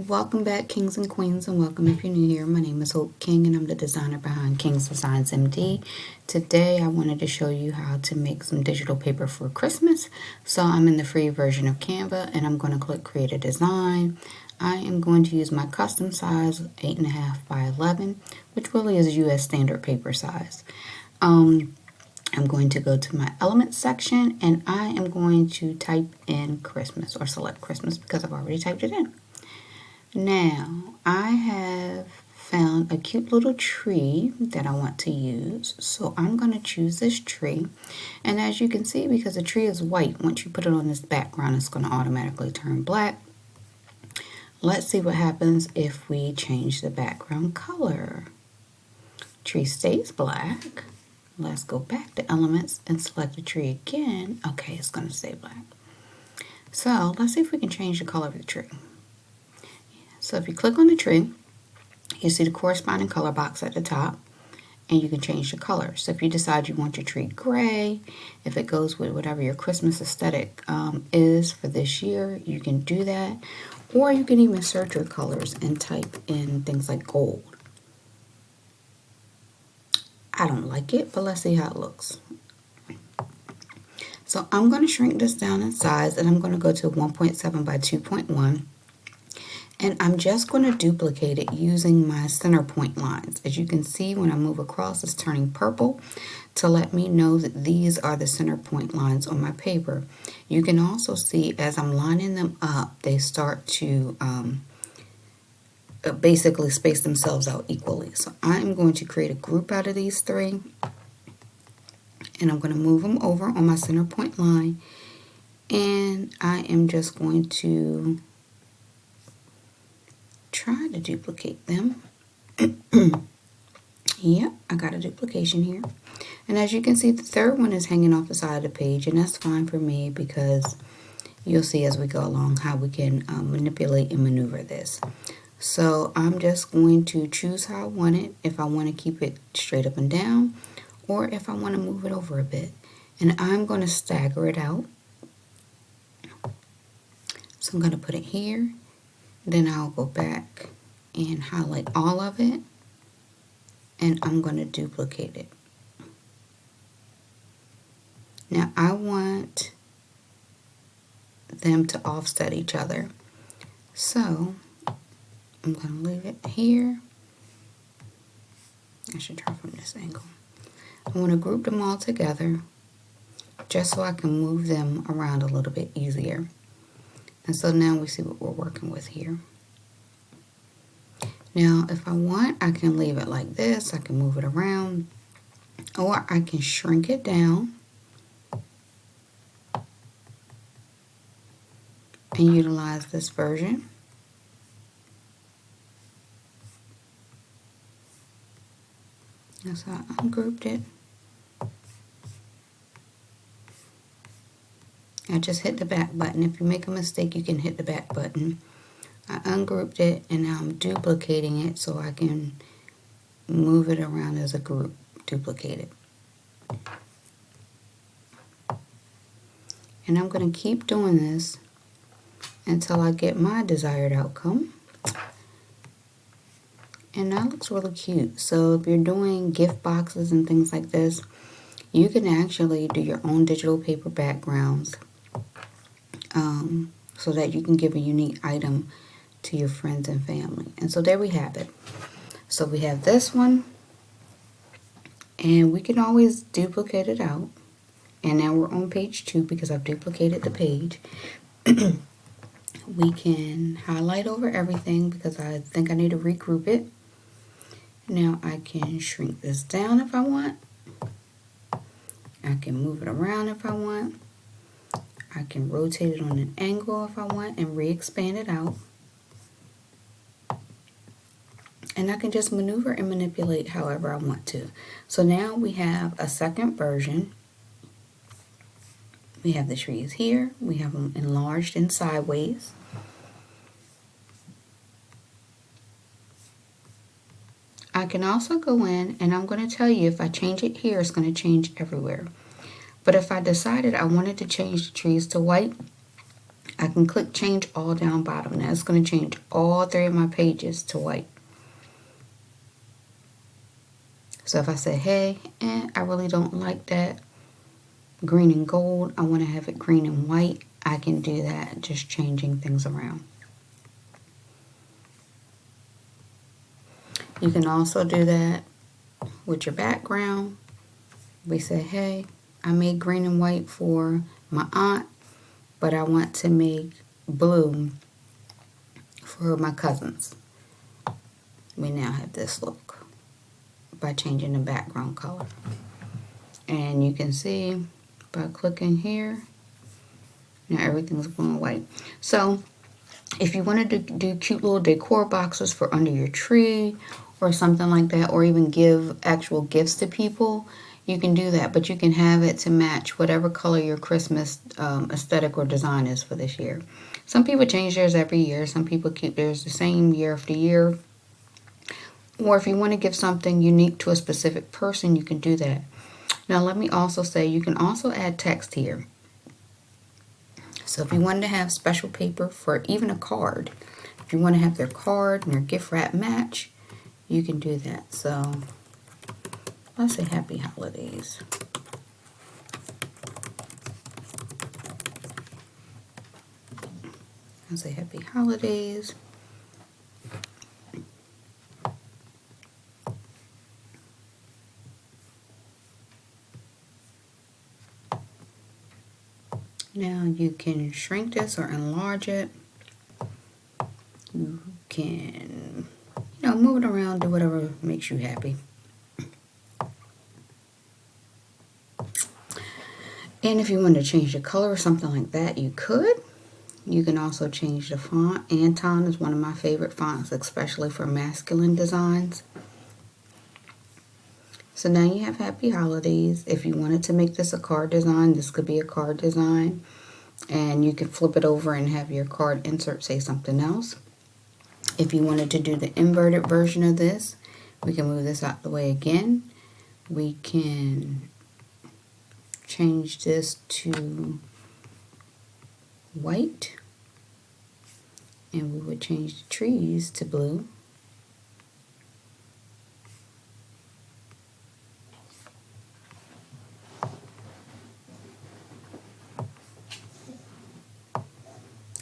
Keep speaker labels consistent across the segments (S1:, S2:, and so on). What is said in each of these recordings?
S1: Welcome back, kings and queens, and welcome if you're new here. My name is Hope King, and I'm the designer behind King's Designs MD. Today, I wanted to show you how to make some digital paper for Christmas. So I'm in the free version of Canva, and I'm going to click Create a Design. I am going to use my custom size, 8.5 by 11, which really is US standard paper size. I'm going to go to my Elements section, and I am going to type in Christmas, or select Christmas, because I've already typed it in. Now, I have found a cute little tree that I want to use. So I'm going to choose this tree. And as you can see, because the tree is white, once you put it on this background, it's going to automatically turn black. Let's see what happens if we change the background color. Tree stays black. Let's go back to Elements and select the tree again. Okay, it's going to stay black. So let's see if we can change the color of the tree. So if you click on the tree, you see the corresponding color box at the top, and you can change the color. So if you decide you want your tree gray, if it goes with whatever your Christmas aesthetic is for this year, you can do that. Or you can even search your colors and type in things like gold. I don't like it, but let's see how it looks. So I'm going to shrink this down in size, and I'm going to go to 1.7 by 2.1. And I'm just going to duplicate it using my center point lines. As you can see, when I move across, it's turning purple to let me know that these are the center point lines on my paper. You can also see as I'm lining them up, they start to basically space themselves out equally. So I'm going to create a group out of these three, and I'm going to move them over on my center point line, and I am just going to try to duplicate them. Yep, I got a duplication here. And as you can see, the third one is hanging off the side of the page, and that's fine for me because you'll see as we go along how we can manipulate and maneuver this. So I'm just going to choose how I want it, if I want to keep it straight up and down, or if I want to move it over a bit. And I'm going to stagger it out. So I'm going to put it here. Then I'll go back and highlight all of it, and I'm going to duplicate it. Now I want them to offset each other. So I'm going to leave it here. I should try from this angle. I want to group them all together just so I can move them around a little bit easier. And so now we see what we're working with here. Now, if I want, I can leave it like this. I can move it around, or I can shrink it down and utilize this version. That's how I ungrouped it. I just hit the back button. If you make a mistake, you can hit the back button. I ungrouped it, and now I'm duplicating it so I can move it around as a group. Duplicate it. And I'm going to keep doing this until I get my desired outcome. And that looks really cute. So if you're doing gift boxes and things like this, you can actually do your own digital paper backgrounds so that you can give a unique item to your friends and family. And so there we have it. So we have this one, and we can always duplicate it out. And now we're on page 2 because I've duplicated the page. We can highlight over everything because I think I need to regroup it. Now I can shrink this down if I want. I can move it around if I want. I can rotate it on an angle if I want and re-expand it out. And I can just maneuver and manipulate however I want to. So now we have a second version. We have the trees here. We have them enlarged and sideways. I can also go in, and I'm going to tell you if I change it here, it's going to change everywhere. But if I decided I wanted to change the trees to white, I can click change all down bottom. Now it's going to change all 3 of my pages to white. So if I say, hey, I really don't like that green and gold, I want to have it green and white, I can do that, just changing things around. You can also do that with your background. We say, hey, I made green and white for my aunt, but I want to make blue for my cousins. We now have this look by changing the background color. And you can see by clicking here, now everything's going white. So if you wanted to do cute little decor boxes for under your tree or something like that, or even give actual gifts to people, you can do that, but you can have it to match whatever color your Christmas aesthetic or design is for this year. Some people change theirs every year. Some people keep theirs the same year after year. Or if you want to give something unique to a specific person, you can do that. Now let me also say, you can also add text here. So if you wanted to have special paper for even a card, if you want to have their card and their gift wrap match, you can do that. So let's say happy holidays. I'll say happy holidays. Now you can shrink this or enlarge it. You can, move it around, do whatever makes you happy. And if you want to change the color or something like that, you could. You can also change the font. Anton is one of my favorite fonts, especially for masculine designs. So now you have happy holidays. If you wanted to make this a card design, this could be a card design. And you can flip it over and have your card insert say something else. If you wanted to do the inverted version of this, we can move this out the way again. We can change this to white. And we would change the trees to blue.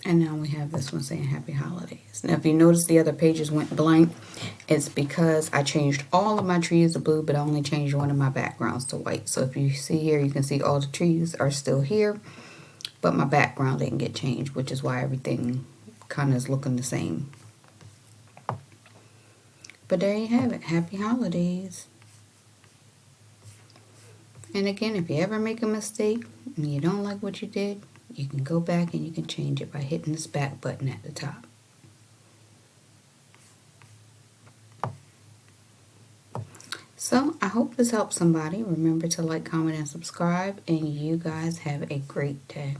S1: And now we have this one saying happy holidays. Now if you notice the other pages went blank, it's because I changed all of my trees to blue, but I only changed one of my backgrounds to white. So if you see here, you can see all the trees are still here, but my background didn't get changed, which is why everything kind of is looking the same. But there you have it, happy holidays. And again, if you ever make a mistake and you don't like what you did, you can go back and you can change it by hitting this back button at the top. So I hope this helps somebody. Remember to like, comment, and subscribe. And you guys have a great day.